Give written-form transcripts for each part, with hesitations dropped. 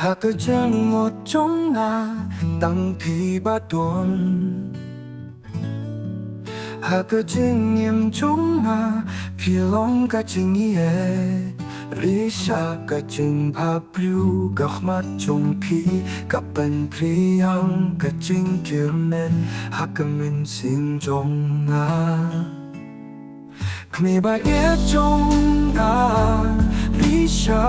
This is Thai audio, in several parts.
หากเธอจังหมดจงหนาตั้งพี่บาดนหากเธอจึงเงียมจงหนาพี่ลงก็จึงเย่ริชาก็จึงพาปลิวกับมัดจงพี่กับเป็นพรียังก็จึงเกี่ยวเน้นหากก็มินสิ่งจงหนามีบาดเจ็บจงหนาริชา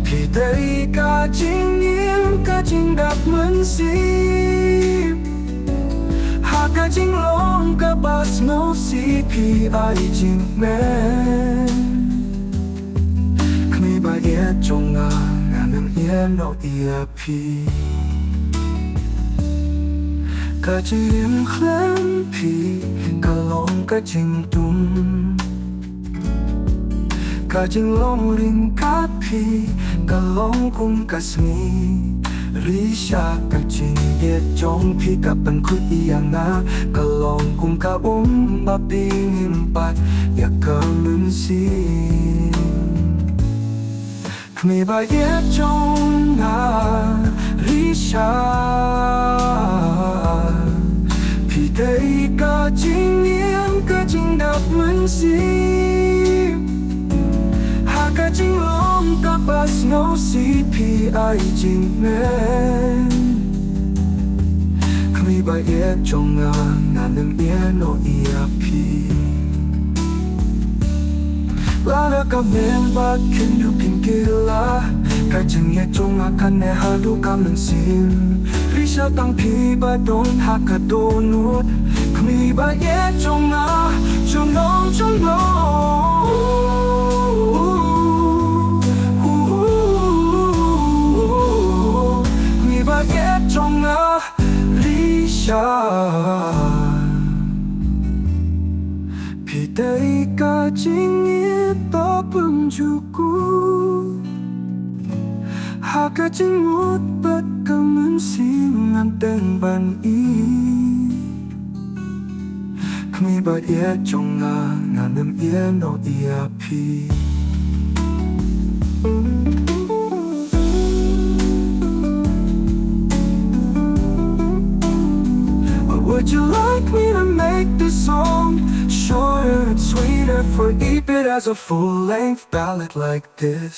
พี่ได้ก็จึงเงียบก็จึงดับเหมือนสิหากก็จึงลงก็บาสโนสีพี่ไอจึงแม่มีบาดเจ็บจงหนางานน้ำเอียนเอาเอียพี่ก็จะยิ้มเคลิ้มพี่ก็ลงก็จึงตุ้มก็จึงลงริงกับพี่ก็ลงกุมกัสมีริชาก็จึงเย็ดจงพี่กับเป็นคุยอย่างน่าก็ลงกุมกับมาปีนิมปัดอยากก็ลืมสิมีบาเย็ดจงนาริชาพี่ได้ก็จึงเงียบก็จึงดับเหมือนสิหากก็จึงลงก็บาสโนสีพี่ไอจึงแม่มีบาเย็ดจงนานานนึงเอียโนเอียพี่ลาแล้วก็เมนบัดขึ้นอยู่พิงกิลาก็จึงเย็ดจงอากันในหาดูกำลังสินริชาตั้งพี่บาดงหักกระโดนุดมีบาเย็ดจงนาจงน้องจงน้องมีบาเย็ดจงนาริชาพี่ได้ก็จริงต่อปุ่มจูกูหากก็จึงหมดบัดก็เหมือนสิ่งนั้นเต็มบันอีมีบาดเจ็บจงงานานน้ำเอียนเอาเอียพี่ Would you like me to make this song shorter and sweeter for keep it as a full-length ballad like this?